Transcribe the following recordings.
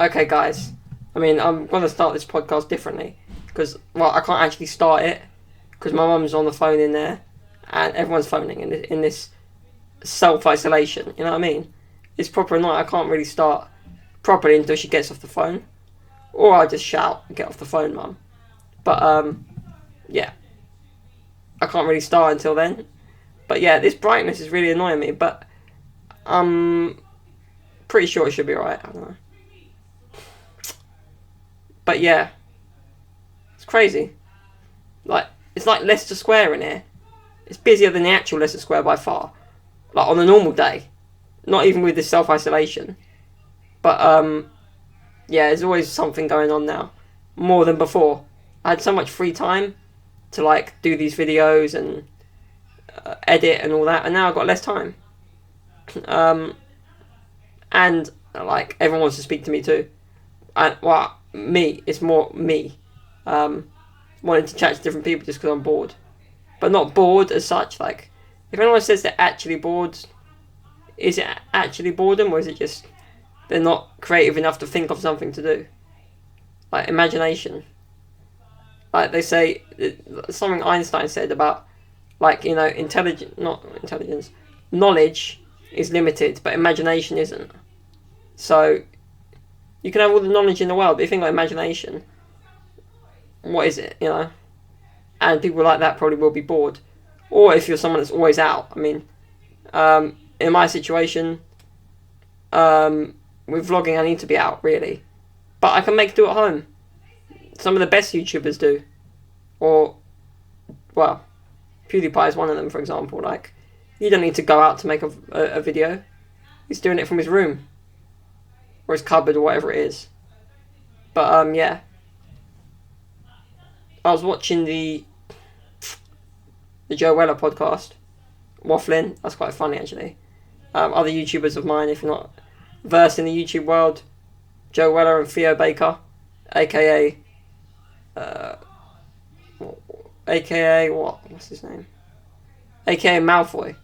Okay, guys. I mean, I'm going to start this podcast differently. Because, well, I can't actually start it. Because my mum's on the phone in there. And everyone's phoning in this self-isolation. You know what I mean? It's proper night. I can't really start properly until she gets off the phone. Or I just shout, get off the phone, mum. But, yeah. I can't really start until then. But yeah, this brightness is really annoying me. But I'm pretty sure it should be alright. I don't know. But yeah. It's crazy. Like, it's like Leicester Square in here. It's busier than the actual Leicester Square by far. Like, on a normal day. Not even with this self-isolation. But, yeah, there's always something going on now. More than before. I had so much free time to, like, do these videos and edit and all that. And now I've got less time. And, like, everyone wants to speak to me too. And, well, me. It's more me. Wanting to chat to different people just because I'm bored. But not bored as such. Like, if anyone says they're actually bored, is it actually boredom, or is it just they're not creative enough to think of something to do? Like, imagination. Like, they say, something Einstein said about, like, you know, knowledge is limited, but imagination isn't. So, you can have all the knowledge in the world, but if you think about imagination, what is it, you know? And people like that probably will be bored. Or if you're someone that's always out. I mean, in my situation, with vlogging, I need to be out, really. But I can do at home. Some of the best YouTubers do. Or, well, PewDiePie is one of them, for example. Like, you don't need to go out to make a video. He's doing it from his room. Or his cupboard, or whatever it is. But, yeah. I was watching the Joe Weller podcast, waffling. That's quite funny, actually. Other YouTubers of mine, if you're not versed in the YouTube world, Joe Weller and Theo Baker, aka what's his name? AKA Malfoy.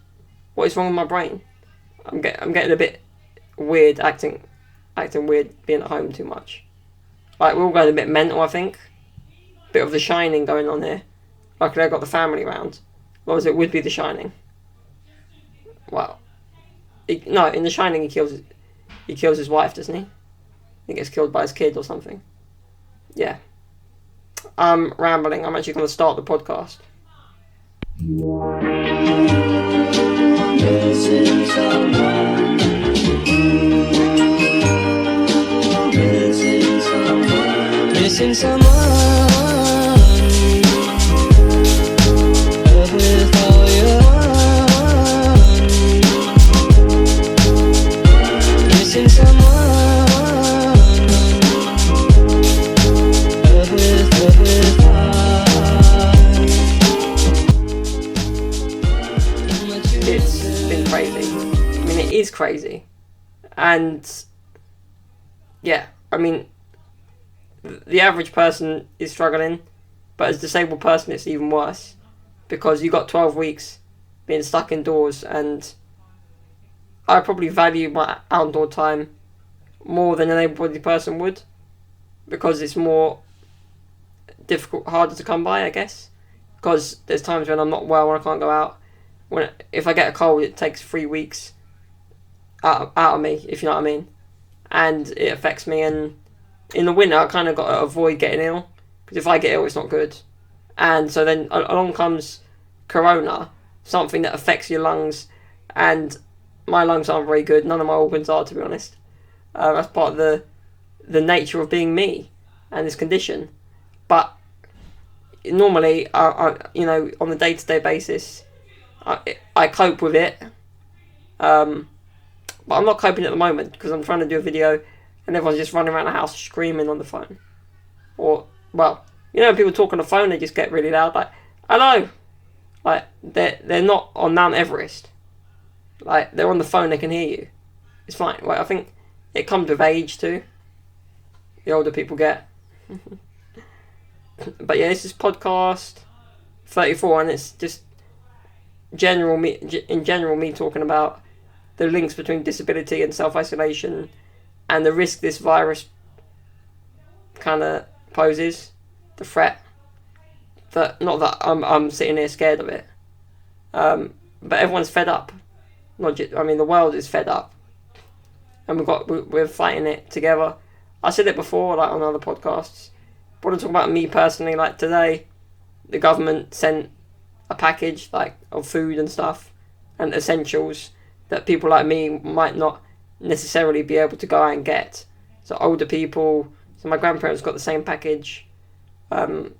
What is wrong with my brain? I'm getting a bit weird, acting weird, being at home too much. Like, we're all going a bit mental, I think. Bit of The Shining going on here. Luckily I got the family round. Otherwise it would be The Shining. Well, no, in The Shining he kills his wife, doesn't he? He gets killed by his kid or something. Yeah. I'm rambling. I'm actually going to start the podcast. Missing someone. Missing someone. Missing someone. Is crazy. And yeah, I mean, the average person is struggling, but as a disabled person it's even worse, because you got 12 weeks being stuck indoors, and I probably value my outdoor time more than an able-bodied person would, because it's more difficult, harder to come by, I guess, because there's times when I'm not well and I can't go out. If I get a cold, it takes 3 weeks out of me, if you know what I mean, and it affects me. And in the winter I kind of got to avoid getting ill, because if I get ill it's not good. And so then along comes Corona, something that affects your lungs, and my lungs aren't very good. None of my organs are, to be honest. That's part of the nature of being me and this condition. But normally I you know, on a day-to-day basis I cope with it. But I'm not coping at the moment, because I'm trying to do a video and everyone's just running around the house screaming on the phone. Or, well, you know, when people talk on the phone, they just get really loud, like, hello! Like, they're not on Mount Everest. Like, they're on the phone, they can hear you. It's fine. Like, I think it comes with age too. The older people get. But yeah, this is podcast 34, and it's just in general me talking about the links between disability and self-isolation, and the risk this virus kind of poses, the threat. That not that I'm sitting here scared of it, but everyone's fed up. Not just, I mean, the world is fed up, and we're fighting it together. I said it before, like on other podcasts. But I want to talk about me personally. Like today, the government sent a package like of food and stuff and essentials that people like me might not necessarily be able to go out and get. So older people. So my grandparents got the same package. And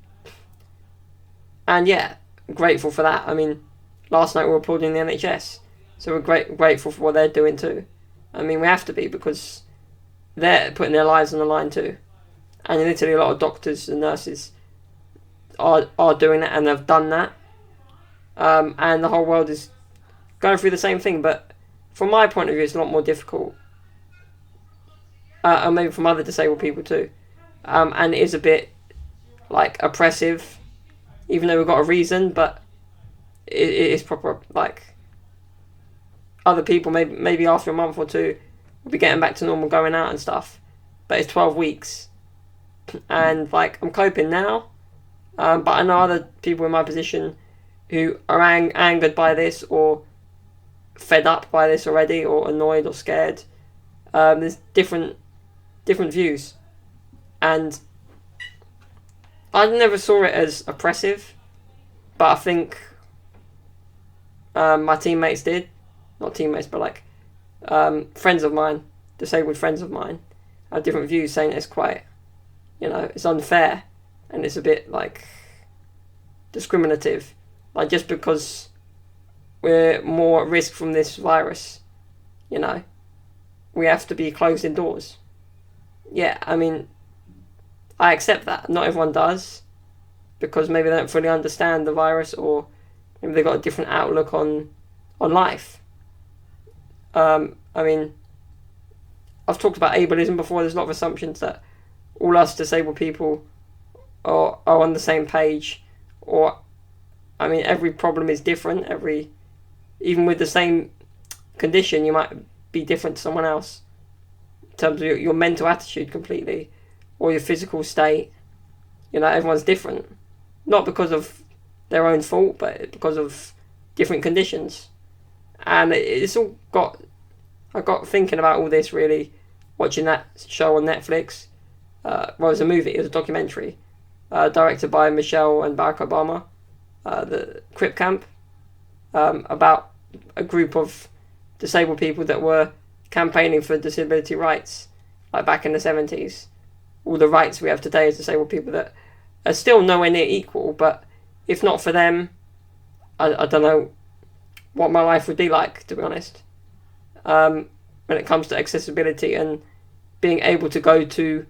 yeah, grateful for that. I mean, last night we were applauding the NHS, so we're grateful for what they're doing too. I mean, we have to be, because they're putting their lives on the line too. And in Italy, a lot of doctors and nurses are doing that and have done that. And the whole world is going through the same thing, but from my point of view, it's a lot more difficult. And maybe from other disabled people too. And it is a bit like oppressive, even though we've got a reason, but it is proper, like, other people maybe after a month or two will be getting back to normal, going out and stuff, but it's 12 weeks, and like, I'm coping now, but I know other people in my position who are angered by this, or fed up by this already, or annoyed or scared. There's different views, and I never saw it as oppressive, but I think my teammates did. Not teammates, but like friends of mine, disabled friends of mine, have different views, saying it's quite, it's unfair, and it's a bit like discriminative. Like, just because we're more at risk from this virus, we have to be closed indoors. Yeah, I mean, I accept that. Not everyone does, because maybe they don't fully understand the virus, or maybe they've got a different outlook on life. I mean, I've talked about ableism before. There's a lot of assumptions that all us disabled people are on the same page, or, I mean, every problem is different. Even with the same condition, you might be different to someone else in terms of your mental attitude completely, or your physical state. Everyone's different, not because of their own fault, but because of different conditions. And it's all I got thinking about all this, really, watching that show on Netflix. Well, it was a movie, it was a documentary, directed by Michelle and Barack Obama, the Crip Camp, about a group of disabled people that were campaigning for disability rights, like back in the 70s. All the rights we have today as disabled people that are still nowhere near equal, but if not for them, I don't know what my life would be like, to be honest. When it comes to accessibility and being able to go to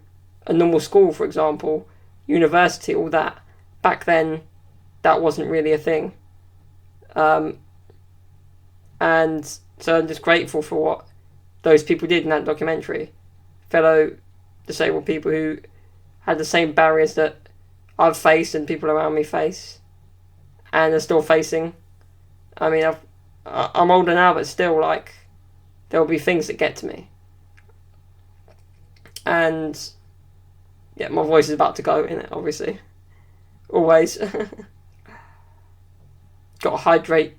a normal school, for example, university, all that, back then, that wasn't really a thing. And so I'm just grateful for what those people did in that documentary. Fellow disabled people who had the same barriers that I've faced and people around me face, and are still facing. I mean, I'm older now, but still, like, there will be things that get to me. And yeah, my voice is about to go in it, obviously. Always. Got to hydrate,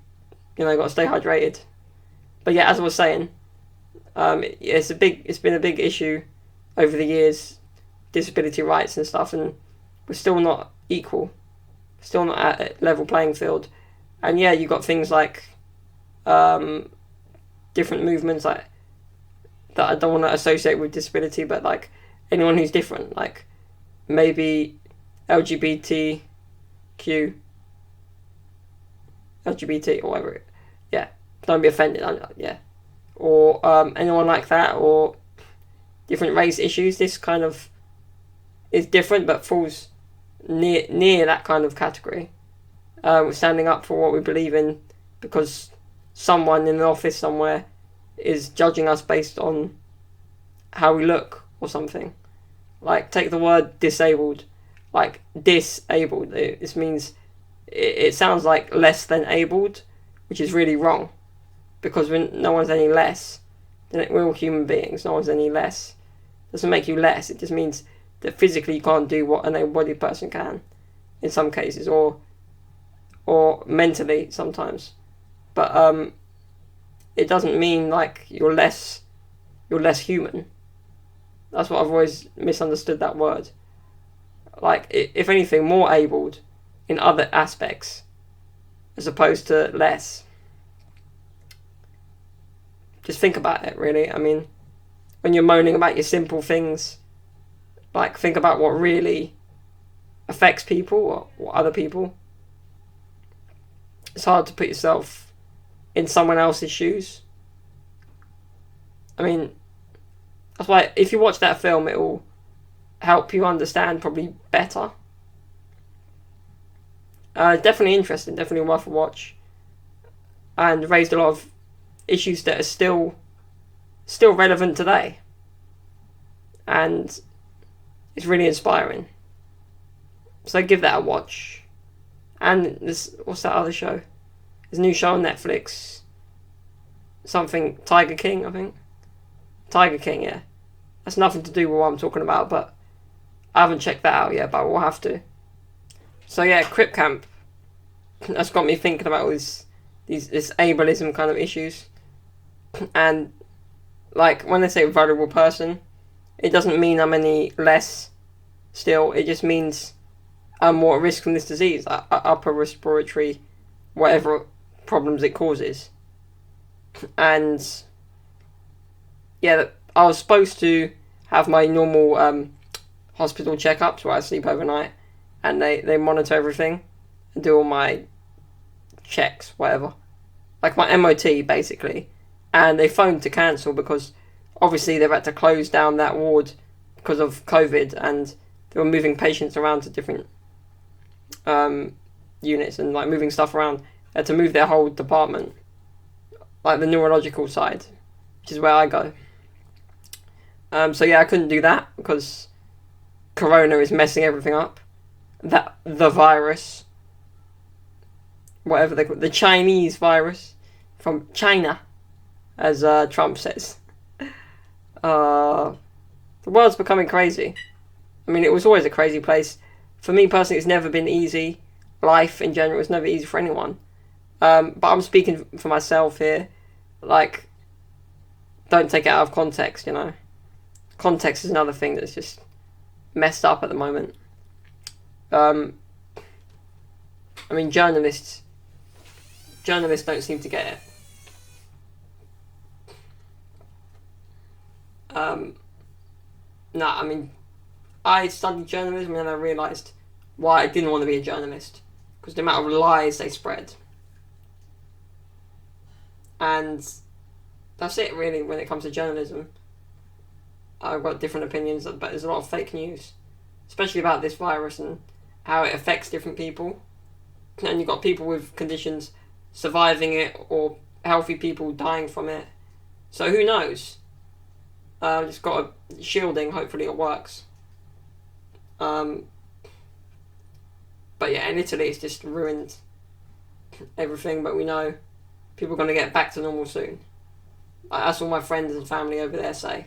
got to stay hydrated. But yeah, as I was saying, it's been a big issue over the years, disability rights and stuff, and we're still not equal, still not at a level playing field. And yeah, you got things like different movements like that I don't want to associate with disability, but like anyone who's different, like maybe LGBT or whatever. Yeah, don't be offended. Yeah, or anyone like that, or different race issues. This kind of is different, but falls near that kind of category. We're standing up for what we believe in, because someone in the office somewhere is judging us based on how we look or something. Like, take the word disabled, like disabled. This means it sounds like less than abled, which is really wrong, because when no one's any less, then we're all human beings. No one's any less. It doesn't make you less. It just means that physically can't do what an able-bodied person can in some cases, or mentally sometimes. But it doesn't mean like you're less human. That's what I've always misunderstood that word. Like, if anything, more abled in other aspects as opposed to less. Just think about it, really. I mean, when you're moaning about your simple things, like, think about what really affects people or other people. It's hard to put yourself in someone else's shoes. I mean, that's why if you watch that film, it will help you understand probably better. Definitely interesting, definitely worth a watch, and raised a lot of issues that are still relevant today, and it's really inspiring. So give that a watch. And what's that other show? There's a new show on Netflix. Something Tiger King, I think. Tiger King, yeah. That's nothing to do with what I'm talking about, but I haven't checked that out yet, but we'll have to. So yeah, Crip Camp. That's got me thinking about all this ableism kind of issues. And like, when they say vulnerable person, it doesn't mean I'm any less still. It just means I'm more at risk from this disease, upper respiratory, whatever problems it causes. And yeah, I was supposed to have my normal hospital checkups where I sleep overnight, and they monitor everything and do all my checks, whatever, like my MOT basically. And they phoned to cancel because obviously they've had to close down that ward because of COVID, and they were moving patients around to different units and like moving stuff around. They had to move their whole department, like the neurological side, which is where I go. So yeah, I couldn't do that because Corona is messing everything up. The virus, whatever they call it, the Chinese virus from China, as Trump says. The world's becoming crazy. I mean, it was always a crazy place. For me personally, it's never been easy. Life in general is never easy for anyone. But I'm speaking for myself here. Like, don't take it out of context, you know. Context is another thing that's just messed up at the moment. I mean, journalists don't seem to get it. I mean, I studied journalism and I realised why I didn't want to be a journalist, because the amount of lies they spread. And that's it, really, when it comes to journalism. I've got different opinions, but there's a lot of fake news, especially about this virus and how it affects different people. And you've got people with conditions surviving it, or healthy people dying from it. So who knows? Just got a shielding, hopefully it works. But yeah, in Italy it's just ruined everything, but we know people are going to get back to normal soon. That's all my friends and family over there say.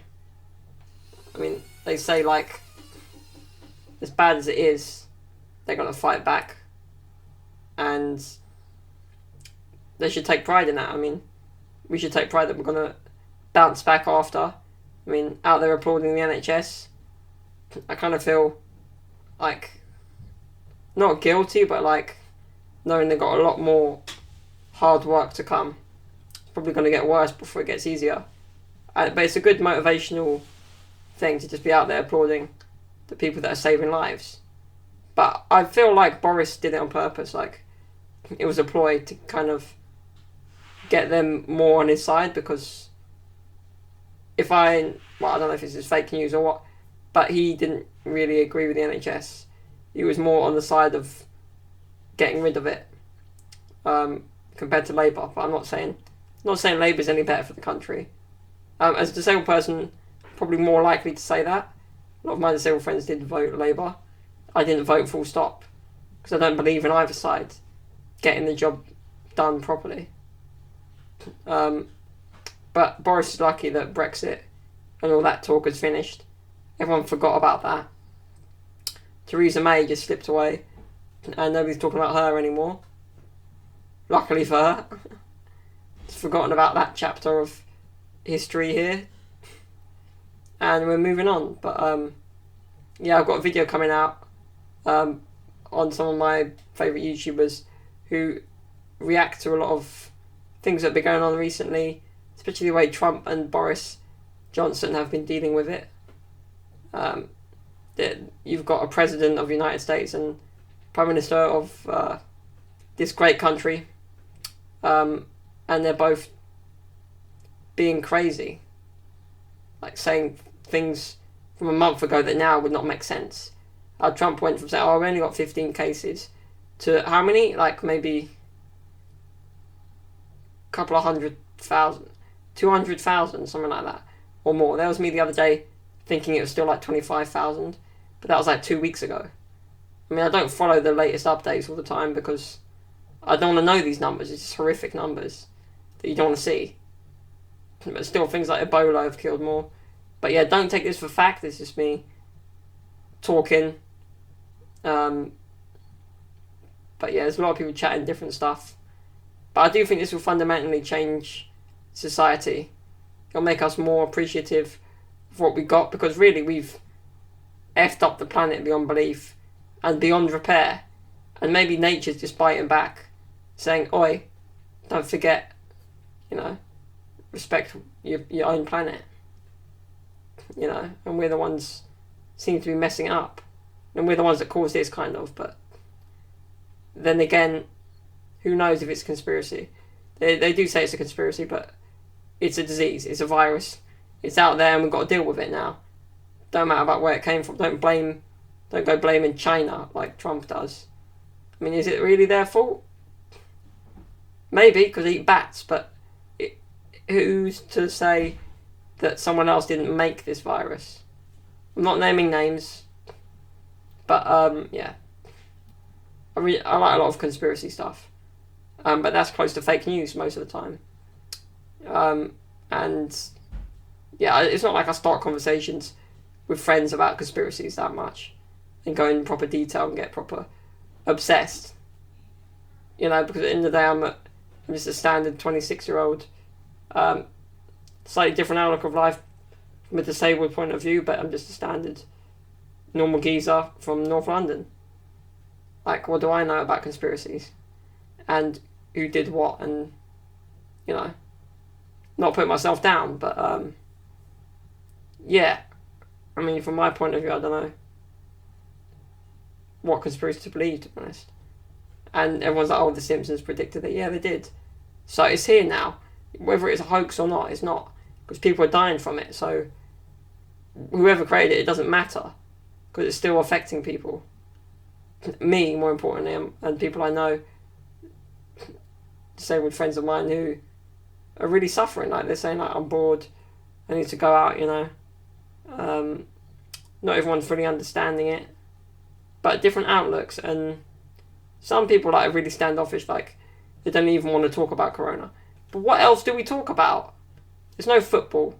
I mean, they say, like, as bad as it is, they're going to fight back. And they should take pride in that. I mean, we should take pride that we're going to bounce back after. I mean, out there applauding the NHS, I kind of feel like, not guilty, but like, knowing they've got a lot more hard work to come. It's probably going to get worse before it gets easier. But it's a good motivational thing to just be out there applauding the people that are saving lives. But I feel like Boris did it on purpose. Like, it was a ploy to kind of get them more on his side, because I don't know if this is fake news or what, but he didn't really agree with the NHS. He was more on the side of getting rid of it, compared to Labour. But I'm not saying Labour's any better for the country. As a disabled person, probably more likely to say that. A lot of my disabled friends did vote Labour. I didn't vote full stop, because I don't believe in either side getting the job done properly. But Boris is lucky that Brexit and all that talk is finished. Everyone forgot about that. Theresa May just slipped away, and nobody's talking about her anymore. Luckily for her. It's forgotten about that chapter of history here. And we're moving on. But yeah, I've got a video coming out on some of my favourite YouTubers who react to a lot of things that have been going on recently, especially the way Trump and Boris Johnson have been dealing with it. You've got a president of the United States and Prime Minister of this great country, and they're both being crazy, like saying things from a month ago that now would not make sense. Trump went from saying, "Oh, I've only got 15 cases," to how many? Like maybe a couple of 100,000, 200,000, something like that, or more. That was me the other day thinking it was still like 25,000, but that was like 2 weeks ago. I mean, I don't follow the latest updates all the time because I don't want to know these numbers. It's just horrific numbers that you don't want to see. But still, things like Ebola have killed more. But yeah, don't take this for fact. It's just me talking. But yeah, there's a lot of people chatting different stuff. But I do think this will fundamentally change society. It'll make us more appreciative of what we got, because really we've effed up the planet beyond belief and beyond repair. And maybe nature's just biting back, saying, "Oi, don't forget, respect your own planet." And we're the ones seem to be messing it up. And we're the ones that cause this, kind of. But then again, who knows if it's a conspiracy? They do say it's a conspiracy, but it's a disease. It's a virus. It's out there and we've got to deal with it now. Don't matter about where it came from. Don't go blaming China like Trump does. I mean, is it really their fault? Maybe, because they eat bats, but who's to say that someone else didn't make this virus? I'm not naming names, but yeah. I like a lot of conspiracy stuff, but that's close to fake news most of the time. And yeah, it's not like I start conversations with friends about conspiracies that much and go in proper detail and get proper obsessed. Because at the end of the day, I'm just a standard 26-year-old, slightly different outlook of life from a disabled point of view, but I'm just a standard normal geezer from North London. Like, what do I know about conspiracies? And who did what, and, not putting myself down, but, yeah. I mean, from my point of view, I don't know what conspiracy to believe, to be honest. And everyone's like, "Oh, The Simpsons predicted it." Yeah, they did. So it's here now. Whether it's a hoax or not, it's not. Because people are dying from it. So whoever created it doesn't matter. Because it's still affecting people. Me, more importantly, and people I know, disabled friends of mine who are really suffering. Like, they're saying, like, "I'm bored. I need to go out," Not everyone's fully understanding it. But different outlooks. And some people are really standoffish, like they don't even want to talk about Corona. But what else do we talk about? There's no football.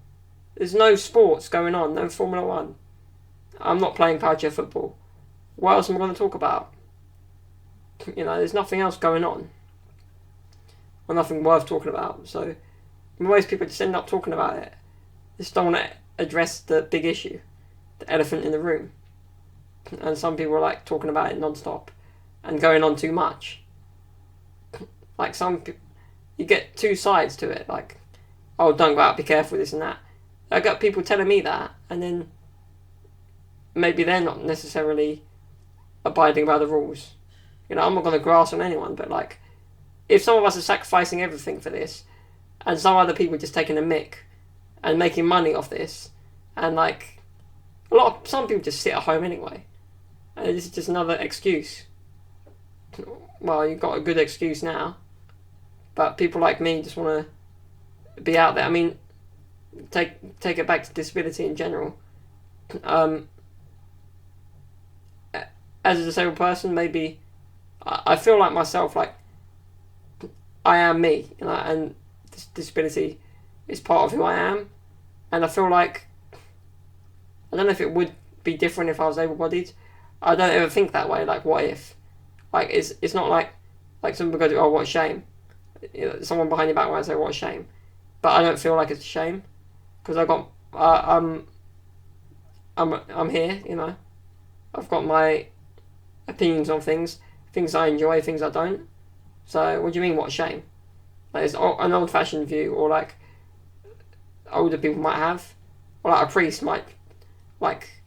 There's no sports going on. No Formula 1. I'm not playing Power football. What else am I going to talk about? There's nothing else going on. Or nothing worth talking about. So most people just end up talking about it. They just don't want to address the big issue. The elephant in the room. And some people are like talking about it non-stop and going on too much. Like, you get two sides to it. Like, "Oh, don't go out, be careful, this and that." I got people telling me that, and then maybe they're not necessarily abiding by the rules. I'm not going to grass on anyone, but like, if some of us are sacrificing everything for this, and some other people just taking a mick and making money off this, and like, some people just sit at home anyway. And this is just another excuse. Well, you've got a good excuse now. But people like me just want to be out there. I mean, take it back to disability in general. As a disabled person, maybe I feel like myself, like I am me, and this disability is part of who I am. And I feel like, I don't know if it would be different if I was able-bodied. I don't ever think that way. Like, what if? Like, it's not like some people go, oh, what a shame. You know, someone behind your back might say, what a shame. But I don't feel like it's a shame because I got I'm here. You know, I've got my opinions on things I enjoy, things I don't. So what do you mean, what a shame? Like, it's an old-fashioned view, or like older people might have, or like a priest might like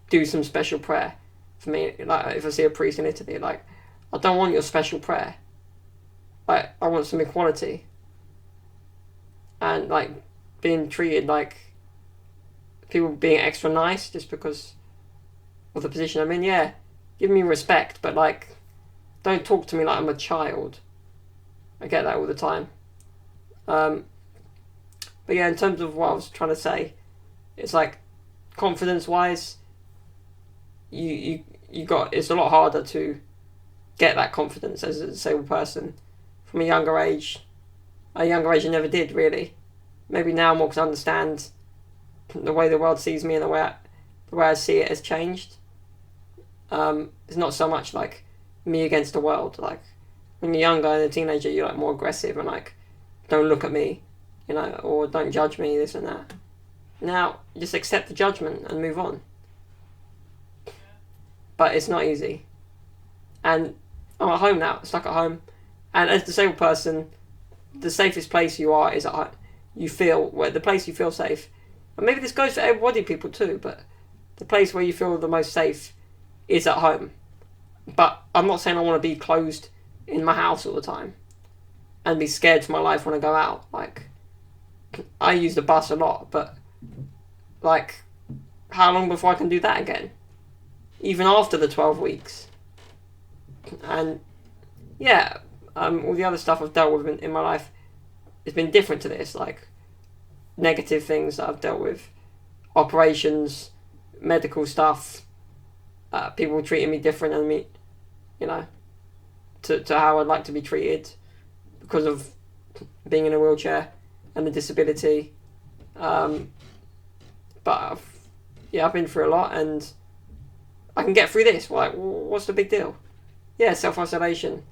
do some special prayer for me. Like, if I see a priest in Italy, like, I don't want your special prayer. Like, I want some equality. And like being treated like people being extra nice just because of the position I'm in. Yeah, give me respect, but like, don't talk to me like I'm a child. I get that all the time. But yeah, in terms of what I was trying to say, it's like, confidence-wise, you got, it's a lot harder to get that confidence as a disabled person from a younger age. At a younger age, I never did, really. Maybe now more because I understand the way the world sees me and the way I see it has changed. It's not so much like me against the world. Like, when you're younger and a teenager, you're like more aggressive and like, don't look at me, you know, or don't judge me, this and that. Now, just accept the judgment and move on. But it's not easy. And I'm at home now, stuck at home. And as a disabled person, the safest place you are is at home. You feel, where the place you feel safe. And maybe this goes for able-bodied people too, but the place where you feel the most safe is at home. But I'm not saying I want to be closed in my house all the time and be scared for my life when I go out. Like, I use the bus a lot, but like, how long before I can do that again? Even after the 12 weeks. And yeah, all the other stuff I've dealt with in my life has been different to this. Like, negative things that I've dealt with, operations, medical stuff, people treating me different than me, you know, to how I'd like to be treated because of being in a wheelchair and the disability. But I've been through a lot, and I can get through this. Like, what's the big deal? Yeah, self-isolation.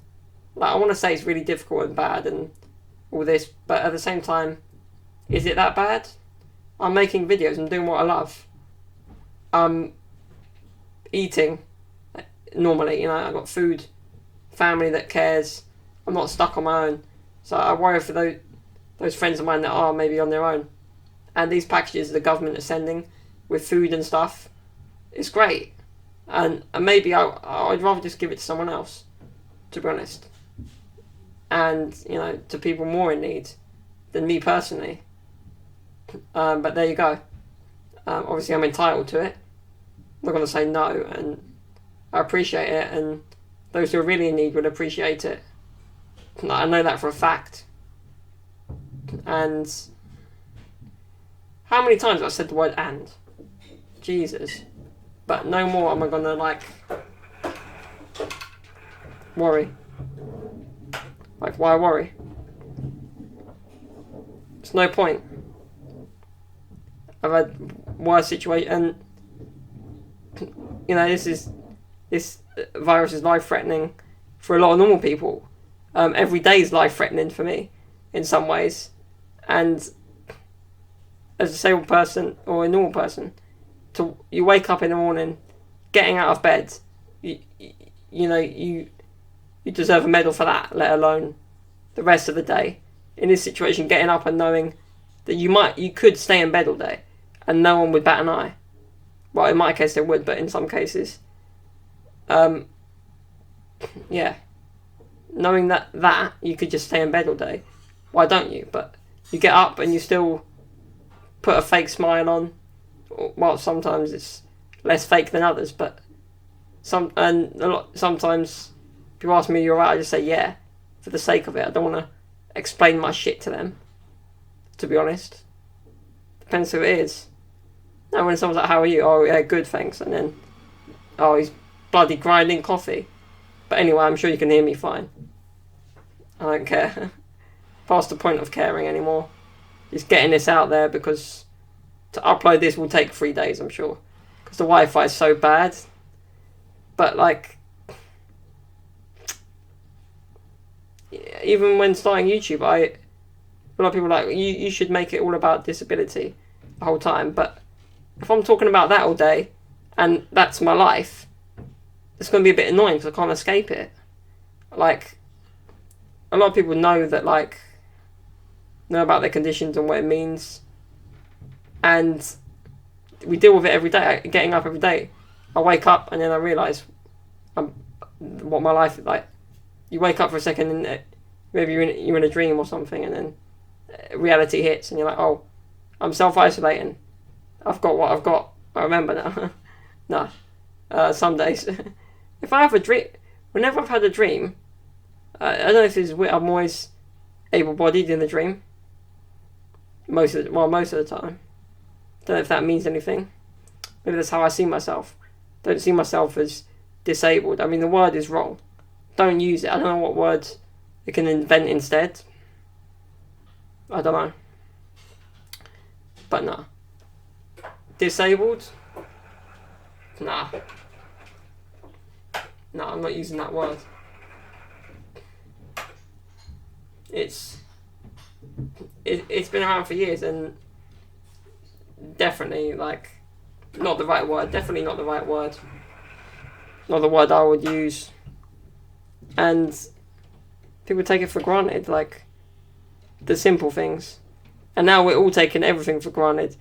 Like, I want to say it's really difficult and bad and all this, but at the same time, is it that bad? I'm making videos, I'm doing what I love. I'm eating normally, you know, I've got food, family that cares. I'm not stuck on my own. So I worry for those friends of mine that are maybe on their own. And these packages the government are sending with food and stuff, it's great. And maybe I'd rather just give it to someone else, to be honest. And, you know, to people more in need than me personally. But there you go. Obviously I'm entitled to it. I'm not going to say no, and I appreciate it, and those who are really in need would appreciate it. I know that for a fact. And how many times have I said the word "and"? Jesus. But no more am I going to, like, worry. Like, why worry? There's no point. I've had worse situation, and you know, this virus is life-threatening for a lot of normal people. Every day is life-threatening for me in some ways, and as a disabled person or a normal person, you wake up in the morning, getting out of bed, you deserve a medal for that, let alone the rest of the day. In this situation, getting up and knowing that you could stay in bed all day and no one would bat an eye. Well, in my case they would, but in some cases, yeah, knowing that you could just stay in bed all day, why don't you? But you get up and you still put a fake smile on. Well, sometimes it's less fake than others, but sometimes people ask me, "You're right," I just say yeah, for the sake of it. I don't want to explain my shit to them, to be honest. Depends who it is. Now when someone's like, "How are you?" "Oh yeah, good, thanks," and then, "Oh, he's bloody grinding coffee." But anyway, I'm sure you can hear me fine. I don't care. Past the point of caring anymore. Just getting this out there, because to upload this will take 3 days, I'm sure. Because the Wi-Fi is so bad. But like, even when starting YouTube, a lot of people are like, you should make it all about disability the whole time. But if I'm talking about that all day, and that's my life, it's going to be a bit annoying because I can't escape it. Like, a lot of people know that, like, know about their conditions and what it means, and we deal with it every day. Getting up every day, I wake up and then I realise what my life is like. You wake up for a second and maybe you're in a dream or something, and then reality hits and you're like, oh, I'm self-isolating. I've got what I've got. I remember now. No. Some days. If I have a dream, whenever I've had a dream, I don't know if this is weird, I'm always able-bodied in the dream. Most of the time. Don't know if that means anything. Maybe that's how I see myself. Don't see myself as disabled. I mean, the word is wrong. Don't use it. I don't know what words you can invent instead. I don't know. But nah. Disabled? Nah. Nah, I'm not using that word. It's been around for years, and definitely, like, not the right word. Definitely not the right word. Not the word I would use. And people take it for granted, like the simple things. And now we're all taking everything for granted,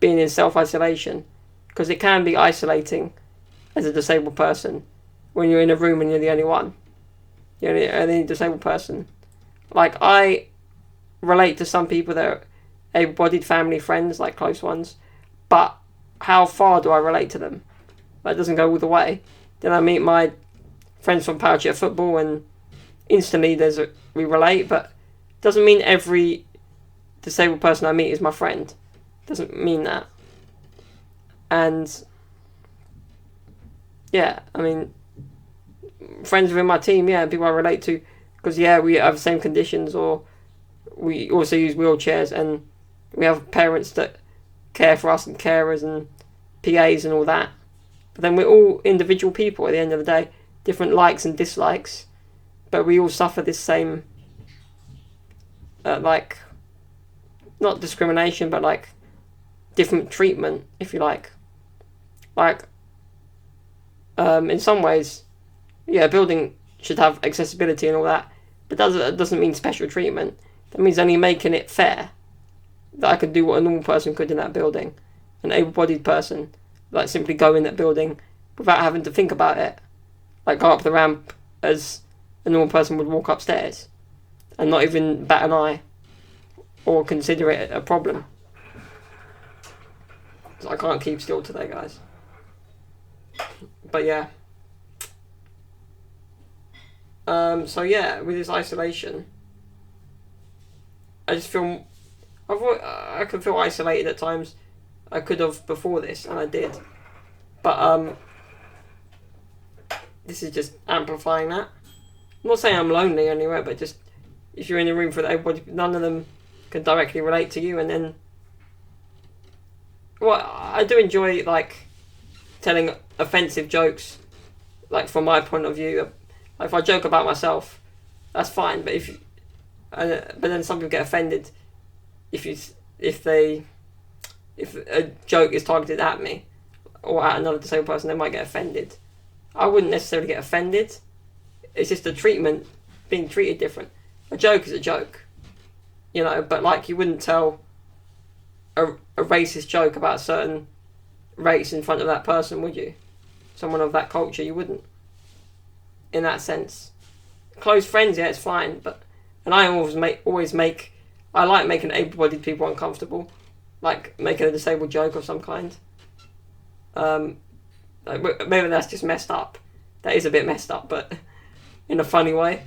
being in self-isolation, because it can be isolating as a disabled person when you're in a room and you're the only one. You're the only disabled person. Like, I relate to some people that are able-bodied, family, friends, like close ones, but how far do I relate to them? That doesn't go all the way. Then I meet my friends from parachute football, and instantly we relate, but doesn't mean every disabled person I meet is my friend. Doesn't mean that. And yeah, I mean, friends within my team, yeah, people I relate to, because yeah, we have the same conditions, or we also use wheelchairs, and we have parents that care for us, and carers and PAs and all that. But then we're all individual people at the end of the day, different likes and dislikes, but we all suffer this same, like, not discrimination, but like different treatment, if you like. Like, in some ways, yeah, a building should have accessibility and all that, but that doesn't mean special treatment. That means only making it fair, that I could do what a normal person could in that building. An able-bodied person, like, simply go in that building without having to think about it. Like, go up the ramp as a normal person would walk upstairs, and not even bat an eye or consider it a problem. So I can't keep still today, guys. But yeah. So yeah, with this isolation, I just feel I can feel isolated at times. I could have before this, and I did. But this is just amplifying that. I'm not saying I'm lonely anywhere, but just if you're in a room for everybody, none of them can directly relate to you, and then, well, I do enjoy, like, telling offensive jokes, like, from my point of view. Like, if I joke about myself, that's fine. But but then some people get offended if a joke is targeted at me or at another disabled person. They might get offended. I wouldn't necessarily get offended. It's just the treatment, being treated different. A joke is a joke, you know. But, like, you wouldn't tell a racist joke about a certain race in front of that person, would you? Someone of that culture, you wouldn't. In that sense, close friends, yeah, it's fine. But I like making able-bodied people uncomfortable, like making a disabled joke of some kind. Like, maybe that's just messed up. That is a bit messed up, but in a funny way.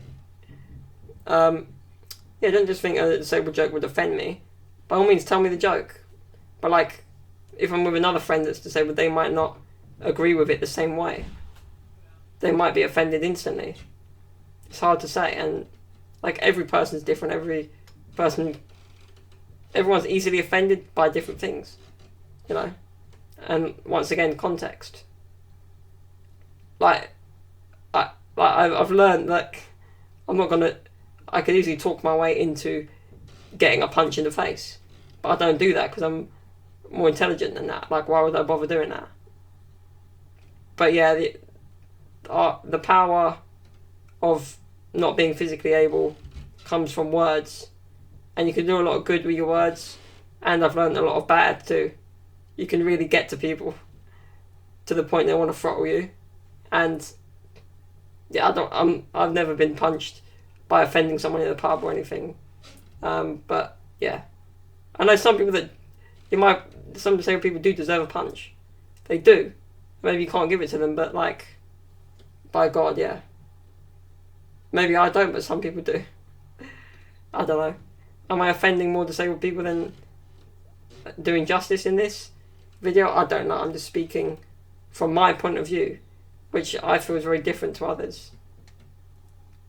Yeah, don't just think a disabled joke would offend me. By all means, tell me the joke. But, like, if I'm with another friend that's disabled, they might not agree with it the same way. They might be offended instantly. It's hard to say, and, like, every person's different. Everyone's easily offended by different things, you know. And once again, context. like, I've learned, like, I'm not gonna, I could easily talk my way into getting a punch in the face, but I don't do that because I'm more intelligent than that. Like, why would I bother doing that? But yeah, the power of not being physically able comes from words, and you can do a lot of good with your words, and I've learned a lot of bad too. You can really get to people to the point they want to throttle you, and yeah, I've never been punched by offending someone in the pub or anything, but yeah, I know some people that some disabled people do deserve a punch. They do. Maybe you can't give it to them, but like, by God, yeah. Maybe I don't, but some people do. I don't know. Am I offending more disabled people than doing justice in this video? I don't know. I'm just speaking from my point of view, which I feel is very different to others.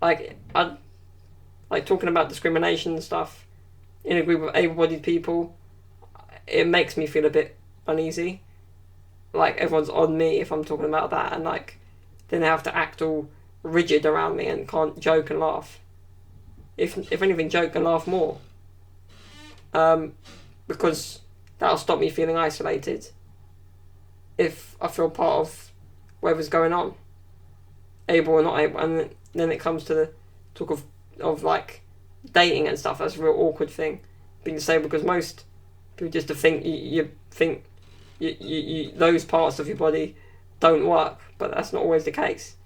Like, like talking about discrimination and stuff in a group of able-bodied people, it makes me feel a bit uneasy. Like, everyone's on me if I'm talking about that, and like, then they have to act all rigid around me and can't joke and laugh. If anything, joke and laugh more. Because that'll stop me feeling isolated. If I feel part of whatever's going on, able or not able, and then it comes to the talk of like dating and stuff. That's a real awkward thing, being disabled, because most people just think you think you those parts of your body don't work, but that's not always the case.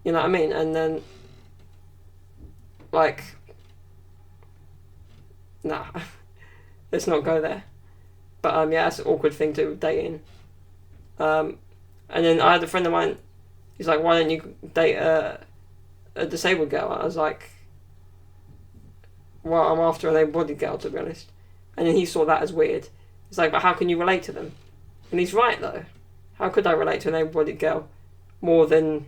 You know what I mean? And then, like, nah, let's not go there. But yeah, that's an awkward thing to date in. And then I had a friend of mine. He's like, "Why don't you date a disabled girl?" I was like, "Well, I'm after an able-bodied girl, to be honest." And then he saw that as weird. He's like, "But how can you relate to them?" And he's right, though. How could I relate to an able-bodied girl more than,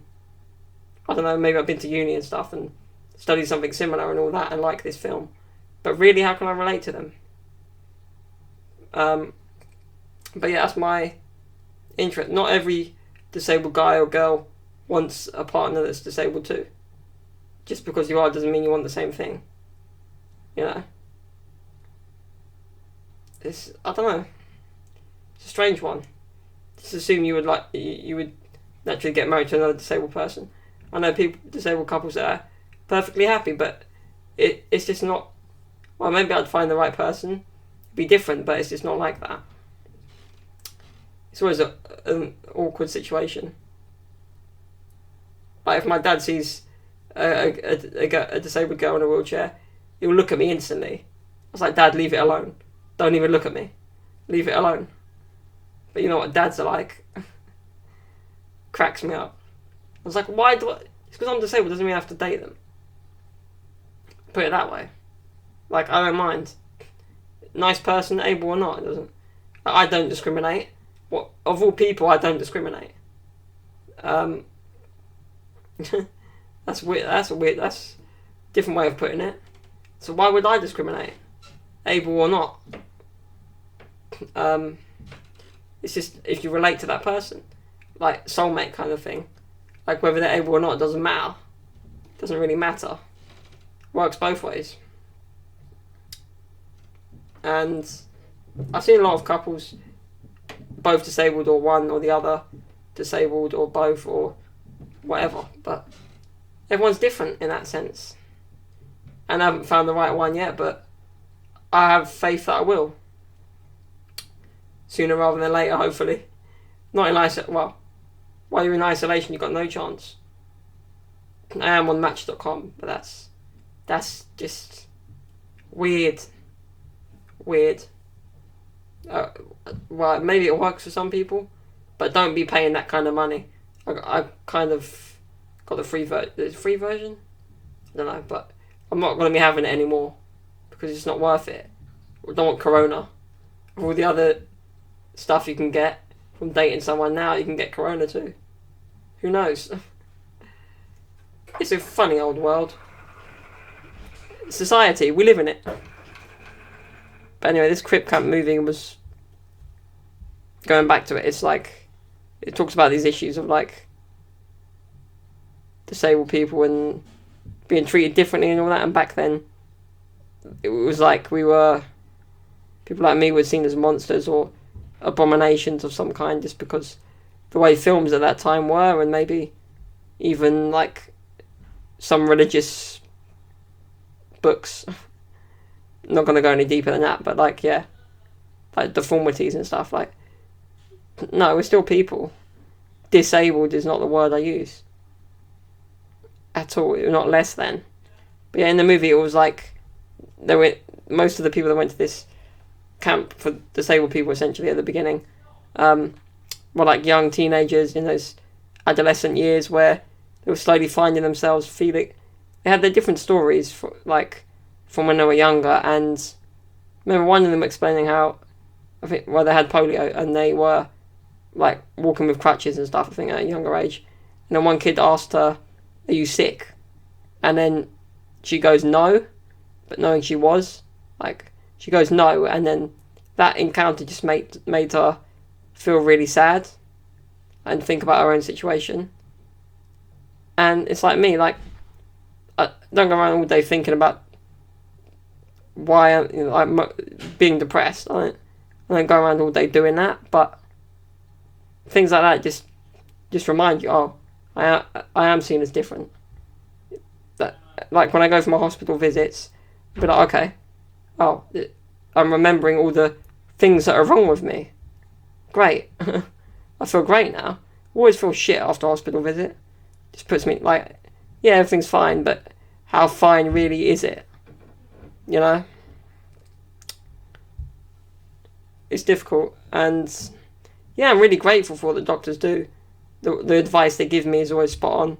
I don't know, maybe I've been to uni and stuff and studied something similar and all that and like this film. But really, how can I relate to them? But yeah, that's my interest. Not every disabled guy or girl wants a partner that's disabled too. Just because you are doesn't mean you want the same thing. You know? I don't know. It's a strange one. Just assume you would naturally get married to another disabled person. I know disabled couples that are perfectly happy, but it's just not. Well, maybe I'd find the right person. It'd be different, but it's just not like that. It's always an awkward situation. Like, if my dad sees a disabled girl in a wheelchair, he'll look at me instantly. I was like, "Dad, leave it alone. Don't even look at me. Leave it alone." But you know what dads are like. Cracks me up. I was like, why do I... It's because I'm disabled, doesn't mean I have to date them. Put it that way. Like, I don't mind. Nice person, able or not, it doesn't... I don't discriminate. What, of all people, I don't discriminate. That's weird. That's a different way of putting it. So why would I discriminate? Able or not? It's just if you relate to that person, like soulmate kind of thing. Like, whether they're able or not, it doesn't matter. It doesn't really matter. Works both ways. And I've seen a lot of couples, both disabled or one or the other, disabled or both or whatever. But everyone's different in that sense. And I haven't found the right one yet, but I have faith that I will. Sooner rather than later, hopefully. Not in isolation. Well, while you're in isolation, you've got no chance. I am on Match.com, but that's just weird. Weird. Well, maybe it works for some people, but don't be paying that kind of money. I kind of got the free version. I don't know, but I'm not going to be having it anymore because it's not worth it. I don't want Corona. All the other stuff you can get from dating someone now, you can get Corona too. Who knows? It's a funny old world. Society, we live in it. But anyway, this Crip Camp movie was... Going back to it, it's like... It talks about these issues of like... disabled people and being treated differently and all that. And back then, it was like people like me were seen as monsters or abominations of some kind, just because the way films at that time were, and maybe even like some religious books. Not going to go any deeper than that, but like, yeah, like deformities and stuff. Like, no, we're still people. Disabled is not the word I use at all. Not less than. But yeah, in the movie, it was like most of the people that went to this camp for disabled people, essentially at the beginning, were like young teenagers in those adolescent years where they were slowly finding themselves feeling. They had their different stories, from when they were younger, and I remember one of them explaining how, I think, they had polio and they were like walking with crutches and stuff, I think, at a younger age. And then one kid asked her, "Are you sick?" And then she goes, "No," but knowing she was, like, she goes, "No," and then that encounter just made her feel really sad and think about her own situation. And it's like me, like, I don't go around all day thinking about why I'm being depressed. I don't go around all day doing that, but things like that just remind you, oh, I am seen as different. That, like, when I go for my hospital visits, I'll be like, okay, oh, I'm remembering all the things that are wrong with me. Great. I feel great now. I always feel shit after a hospital visit. Just puts me like, yeah, everything's fine, but how fine really is it? You know? It's difficult. And yeah, I'm really grateful for what the doctors do. The advice they give me is always spot on.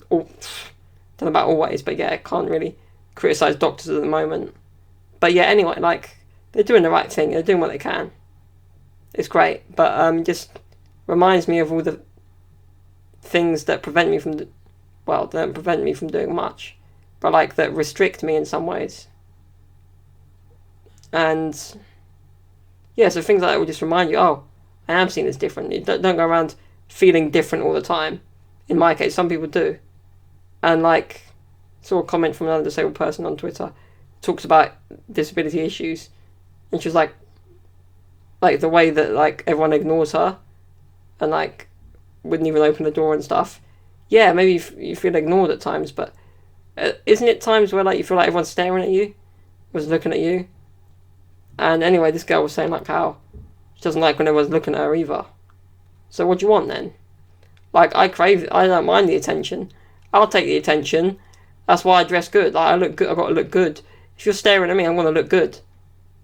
Don't know about always, but yeah, I can't really criticise doctors at the moment. But yeah, anyway, like, they're doing the right thing. They're doing what they can. It's great. But just reminds me of all the things that prevent me from, don't prevent me from doing much, but like that restrict me in some ways. And yeah, so things like that will just remind you, oh, I am seen as different. You don't go around feeling different all the time. In my case, some people do. And like, saw a comment from another disabled person on Twitter, talks about disability issues, and she was like the way that like everyone ignores her, and like wouldn't even open the door and stuff. Yeah, maybe you feel ignored at times, but isn't it times where like you feel like everyone's staring at you, was looking at you? And anyway, this girl was saying like how she doesn't like when everyone's looking at her either. So what do you want then? Like, I don't mind the attention. I'll take the attention. That's why I dress good. Like, I look good. I've got to look good. If you're staring at me, I'm going to look good.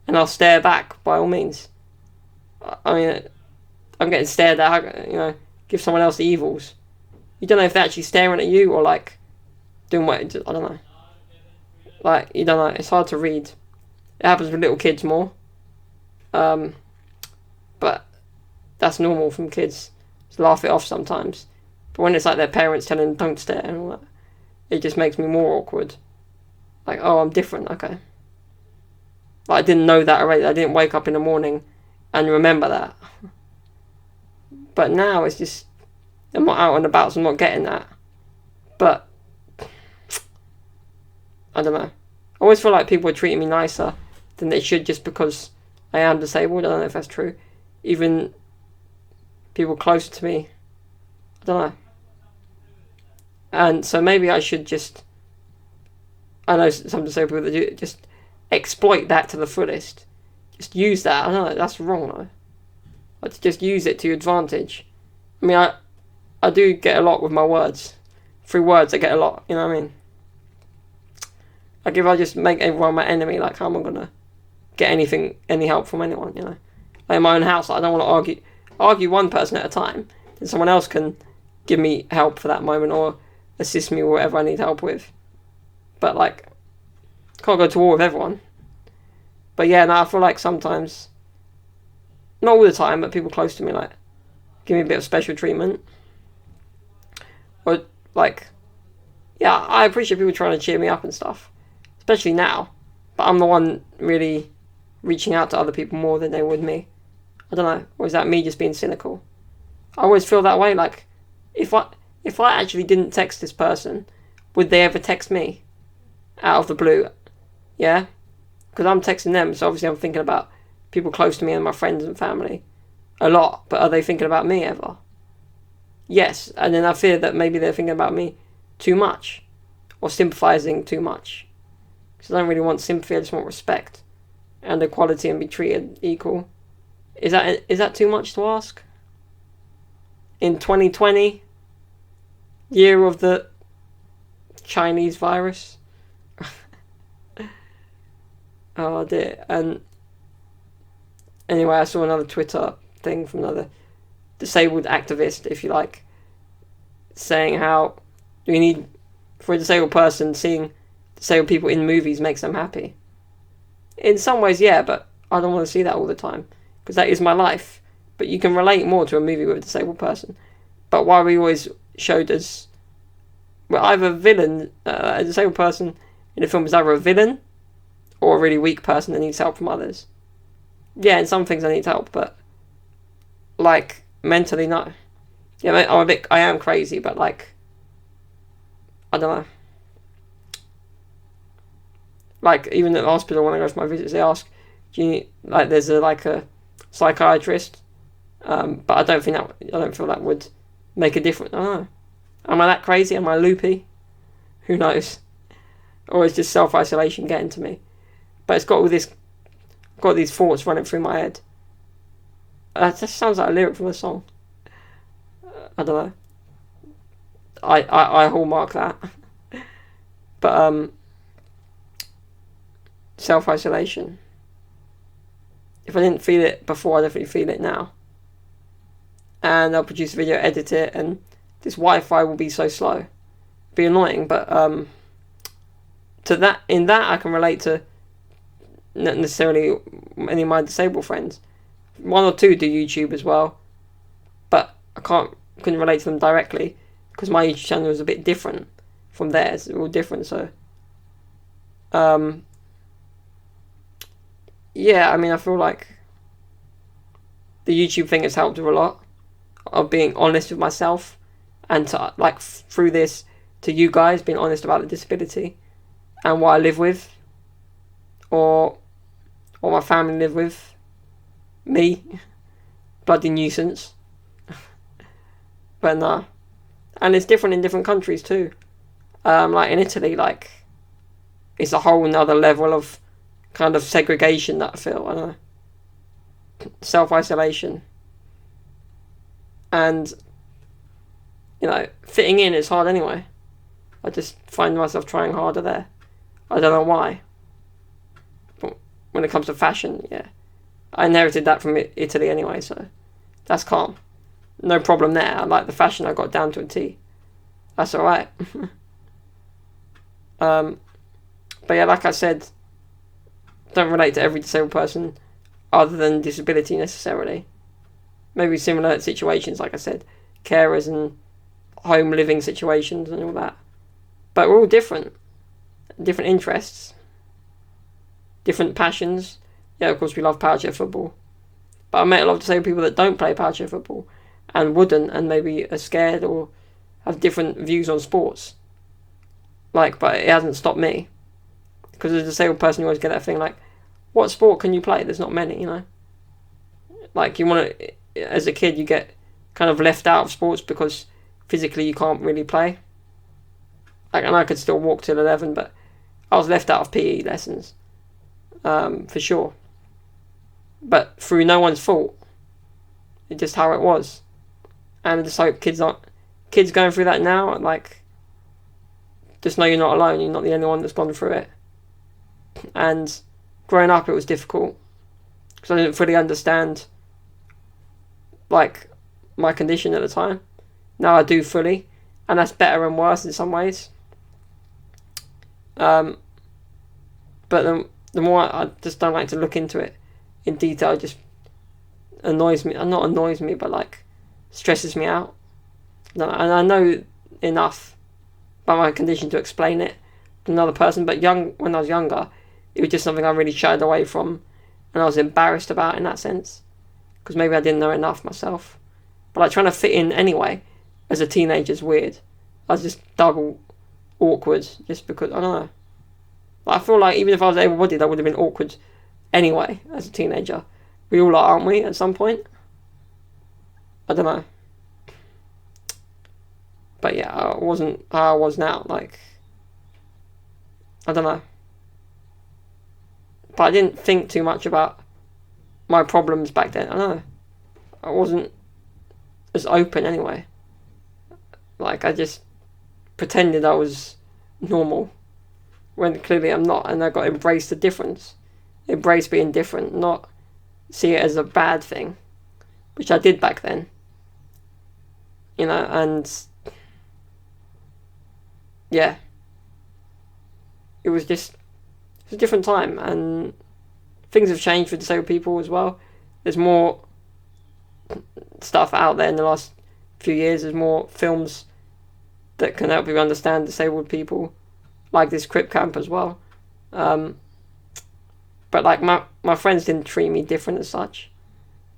And I'll stare back, by all means. I mean, I'm getting stared at, give someone else the evils. You don't know if they're actually staring at you or, like, doing what, I don't know. Like, you don't know. It's hard to read. It happens with little kids more. But that's normal from kids. Just laugh it off sometimes. But when it's like their parents telling them don't stare and all that, it just makes me more awkward. Like, oh, I'm different, okay. Like, I didn't know that already. I didn't wake up in the morning and remember that. But now it's just, I'm not out and about, so I'm not getting that. But I don't know. I always feel like people are treating me nicer than they should just because I am disabled. I don't know if that's true. Even people close to me, I don't know. And so maybe I should just, I know some disabled people that do, just exploit that to the fullest. Just use that. I don't know, that's wrong though. Let's just use it to your advantage. I mean, I do get a lot with my words. Through words I get a lot, you know what I mean? Like, if I just make everyone my enemy, like, how am I gonna get any help from anyone, you know? Like, in my own house, like, I don't want to argue one person at a time. Then someone else can give me help for that moment or assist me with whatever I need help with. But, like, can't go to war with everyone. But yeah, no, I feel like sometimes, not all the time, but people close to me, like, give me a bit of special treatment. Or, like, yeah, I appreciate people trying to cheer me up and stuff. Especially now. But I'm the one really reaching out to other people more than they would me. I don't know. Or is that me just being cynical? I always feel that way. Like, if if I actually didn't text this person, would they ever text me out of the blue? Yeah? Because I'm texting them, so obviously I'm thinking about people close to me and my friends and family a lot, but are they thinking about me ever? Yes, and then I fear that maybe they're thinking about me too much, or sympathising too much. Because I don't really want sympathy, I just want respect and equality and be treated equal. Is that too much to ask? In 2020, year of the Chinese virus. Oh dear. And anyway, I saw another Twitter thing from another disabled activist, if you like, saying how we need, for a disabled person, seeing disabled people in movies makes them happy. In some ways, yeah, but I don't want to see that all the time, because that is my life. But you can relate more to a movie with a disabled person. But why we always showed as, well, either a villain, a disabled person in a film is either a villain or a really weak person that needs help from others. Yeah, in some things I need help, but like mentally, no. Yeah, I am crazy, but like, I don't know. Like, even at the hospital when I go for my visits, they ask, do you, like, there's a psychiatrist, but I don't feel that would make a difference. I don't know. Am I that crazy? Am I loopy? Who knows? Or is just self-isolation getting to me? But it's got these thoughts running through my head. That just sounds like a lyric from a song. I don't know. I hallmark that. But self-isolation. If I didn't feel it before, I definitely feel it now. And I'll produce a video, edit it, and this Wi-Fi will be so slow. It'll be annoying, but in that I can relate to not necessarily any of my disabled friends. One or two do YouTube as well, but I couldn't relate to them directly because my YouTube channel is a bit different from theirs. They're all different, so yeah, I mean, I feel like the YouTube thing has helped with a lot of being honest with myself, and to, like, through this, to you guys, being honest about the disability and what I live with, or my family live with. Me, bloody nuisance. But nah, and it's different in different countries too. Like in Italy, like, it's a whole another level of kind of segregation that I feel. I don't know, self-isolation, and you know, fitting in is hard anyway. I just find myself trying harder there. I don't know why. But when it comes to fashion, yeah, I inherited that from Italy anyway, so that's calm. No problem there. I like the fashion, I got down to a T. That's alright. But yeah, like I said, don't relate to every disabled person other than disability necessarily. Maybe similar situations, like I said, carers and home living situations and all that. But we're all different. Different interests. Different passions. Yeah, of course we love power chair football. But I met a lot of disabled people that don't play power chair football and wouldn't, and maybe are scared or have different views on sports. Like, but it hasn't stopped me. Because as a disabled person, you always get that thing like, what sport can you play? There's not many, you know. Like, you want to, as a kid, you get kind of left out of sports because physically you can't really play. Like, and I could still walk till 11, but I was left out of PE lessons, for sure. But through no one's fault. It's just how it was. And I just hope kids going through that now, like, just know you're not alone. You're not the only one that's gone through it. And growing up, it was difficult because I didn't fully understand, like, my condition at the time. Now I do fully, and that's better and worse in some ways. But the more I just don't like to look into it in detail, it just annoys me. Not annoys me, but like stresses me out. And I know enough about my condition to explain it to another person. But when I was younger, it was just something I really shied away from, and I was embarrassed about in that sense, because maybe I didn't know enough myself. But like trying to fit in anyway, as a teenager is weird. I was just double awkward just because, I don't know. I feel like even if I was able-bodied, I would have been awkward anyway as a teenager. We all are, aren't we, at some point? I don't know. But yeah, I wasn't how I was now. Like, I don't know. But I didn't think too much about my problems back then. I don't know. I wasn't as open anyway. Like, I just pretended I was normal when clearly I'm not, and I got to embrace the difference. Embrace being different, not see it as a bad thing, which I did back then. You know, and yeah, it was a different time, and things have changed for disabled people as well. There's more stuff out there in the last few years. There's more films that can help you understand disabled people, like this Crip Camp as well. But like my friends didn't treat me different as such.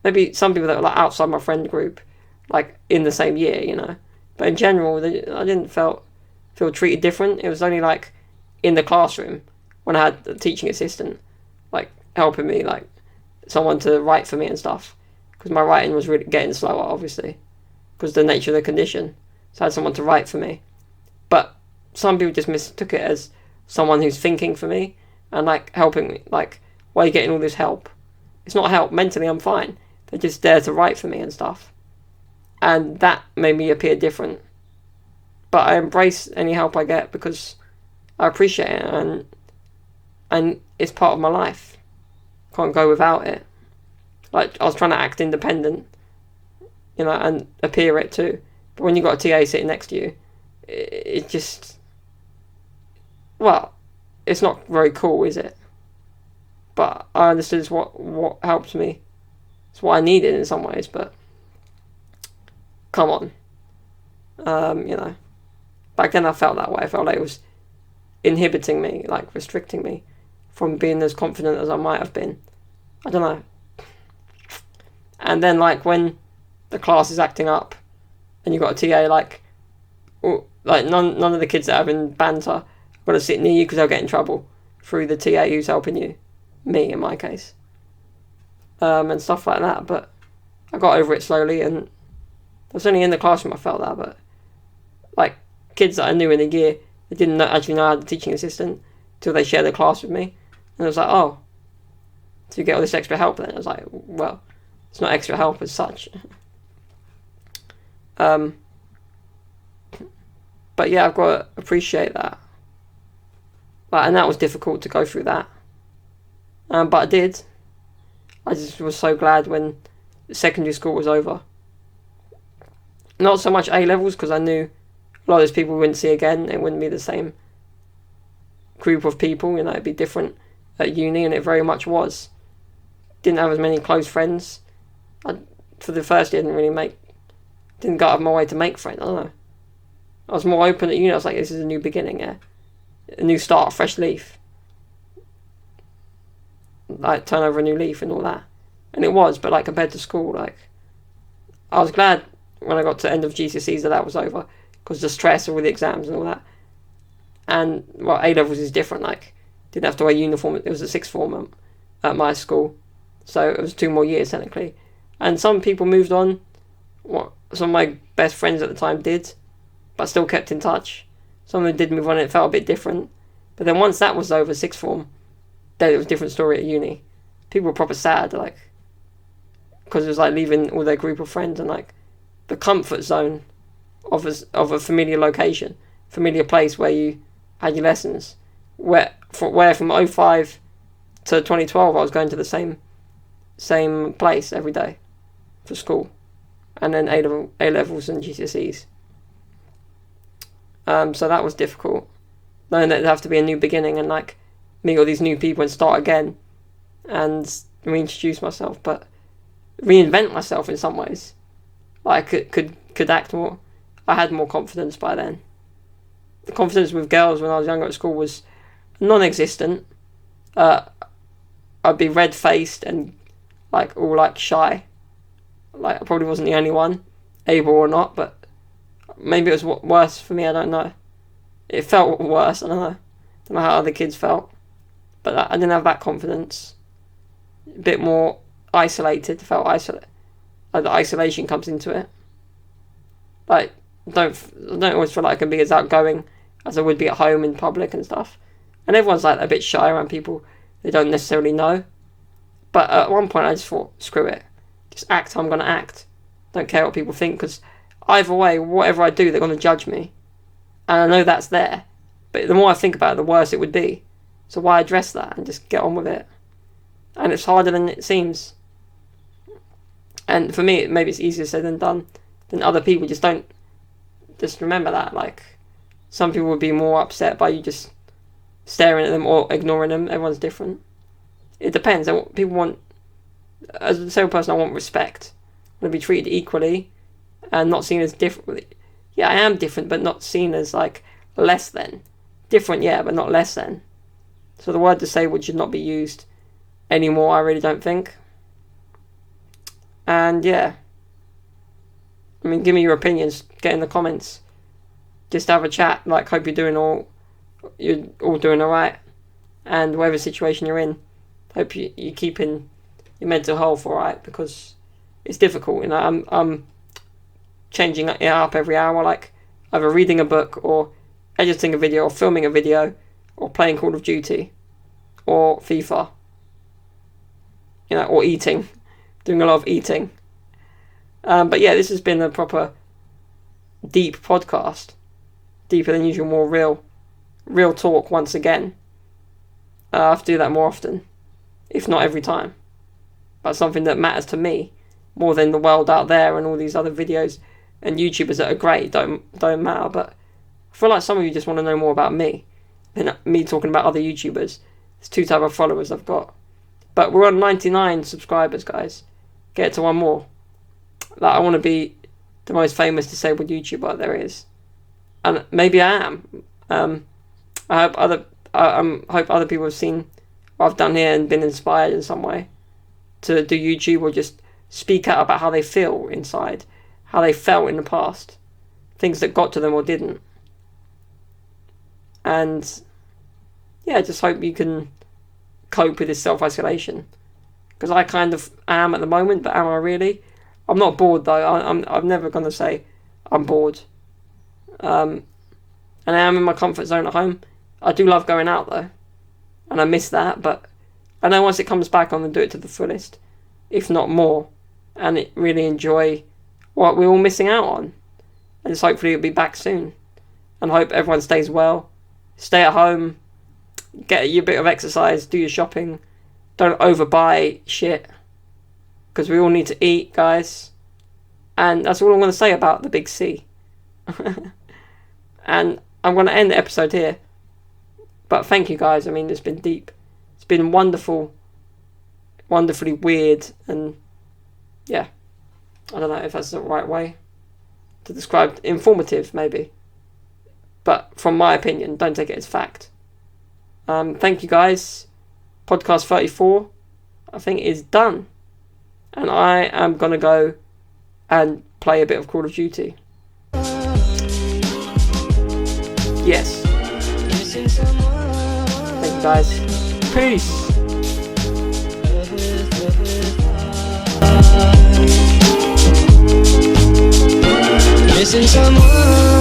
Maybe some people that were like outside my friend group, like in the same year, you know. But in general, I didn't feel treated different. It was only like in the classroom when I had a teaching assistant, like helping me, like someone to write for me and stuff, because my writing was really getting slower, obviously, because of the nature of the condition. So I had someone to write for me. But some people just mistook it as someone who's thinking for me and like helping me. Like, why are you getting all this help? It's not help. Mentally, I'm fine. They're just there to write for me and stuff. And that made me appear different. But I embrace any help I get because I appreciate it, and it's part of my life. Can't go without it. Like, I was trying to act independent, you know, and appear it too. But when you got a TA sitting next to you, it just, well, it's not very cool, is it? But I understood it's what helped me. It's what I needed in some ways, but come on. You know, back then I felt that way. I felt like it was inhibiting me, like restricting me from being as confident as I might have been. I don't know. And then like when the class is acting up and you got a TA like none of the kids that are having banter are going to sit near you because they'll get in trouble through the TA who's helping you. Me, in my case. And stuff like that. But I got over it slowly, and it was only in the classroom I felt that. But like kids that I knew in a year, they didn't actually know I had a teaching assistant till they shared the class with me. And I was like, oh, so you get all this extra help then? I was like, well, it's not extra help as such. But yeah, I've got to appreciate that. And that was difficult to go through that. But I did. I just was so glad when secondary school was over. Not so much A-levels, because I knew a lot of those people we wouldn't see again. It wouldn't be the same group of people, you know, it'd be different at uni, and it very much was. Didn't have as many close friends. For the first year, didn't go out of my way to make friends. I don't know. I was more open at uni. I was like, this is a new beginning, yeah. A new start, a fresh leaf. Like, turn over a new leaf and all that. And it was, but like, compared to school, like, I was glad when I got to the end of GCSEs that was over, because the stress of all the exams and all that. And, well, A-levels is different, like, didn't have to wear uniform. It was a sixth form at my school, so it was 2 more years, technically. And some people moved on. Some of my best friends at the time did, but still kept in touch. Some of them did move on, and it felt a bit different. But then once that was over, sixth form, then it was a different story at uni. People were proper sad, like, because it was like leaving all their group of friends and like the comfort zone of a familiar location, familiar place where you had your lessons. Where from 05 to 2012 I was going to the same place every day for school, and then A levels and GCSEs. So that was difficult, knowing that it'd have to be a new beginning and like meet all these new people and start again and reintroduce myself, but reinvent myself in some ways. Like, I could act more. I had more confidence by then. The confidence with girls when I was younger at school was non-existent. I'd be red-faced and like all like shy. Like, I probably wasn't the only one, able or not, but Maybe it was worse for me, I don't know. It felt worse, I don't know. I don't know how other kids felt. But I didn't have that confidence. A bit more isolated, felt isolated. Like the isolation comes into it. Like, I don't always feel like I can be as outgoing as I would be at home in public and stuff. And everyone's like a bit shy around people they don't necessarily know. But at one point I just thought, screw it. Just act how I'm going to act. Don't care what people think, because either way, whatever I do, they're going to judge me. And I know that's there. But the more I think about it, the worse it would be. So why address that and just get on with it? And it's harder than it seems. And for me, maybe it's easier said than done. Then other people just don't. Just remember that. Like, some people would be more upset by you just staring at them or ignoring them. Everyone's different. It depends. People want, as a disabled person, I want respect. I want to be treated equally and not seen as different. Yeah, I am different, but not seen as like less than. Different, yeah, but not less than. So the word disabled should not be used anymore, I really don't think. And yeah, I mean, give me your opinions, get in the comments, just have a chat. Like, hope you're all doing alright, and whatever situation you're in, hope you're keeping your mental health alright, because it's difficult. You know, I'm changing it up every hour, like either reading a book or editing a video or filming a video or playing Call of Duty or FIFA, you know, or eating. Doing a lot of eating. But yeah, this has been a proper deep podcast. Deeper than usual, more real talk once again. I have to do that more often, if not every time. But something that matters to me more than the world out there and all these other videos and YouTubers that are great don't matter. But I feel like some of you just want to know more about me than me talking about other YouTubers. There's two types of followers I've got. But we're on 99 subscribers, guys. Get to one more. Like, I want to be the most famous disabled YouTuber there is, and maybe I am. I hope other people have seen what I've done here and been inspired in some way to do YouTube, or just speak out about how they feel inside, how they felt in the past, things that got to them or didn't. And yeah, just hope you can cope with this self-isolation. Because I kind of am at the moment, but am I really? I'm not bored though. I'm never going to say I'm bored. And I am in my comfort zone at home. I do love going out though. And I miss that, but I know once it comes back, I'm going to do it to the fullest. If not more. And really enjoy what we're all missing out on. And just hopefully it'll be back soon. And I hope everyone stays well. Stay at home. Get your bit of exercise. Do your shopping. Don't overbuy shit, because we all need to eat, guys. And that's all I'm going to say about the big C. And I'm going to end the episode here. But thank you, guys. I mean, it's been deep. It's been wonderful. Wonderfully weird. And yeah, I don't know if that's the right way to describe. Informative, maybe. But from my opinion, don't take it as fact. Thank you, guys. Podcast 34, I think, is done. And I am going to go and play a bit of Call of Duty. Yes. Thank you, guys. Peace. Missing someone.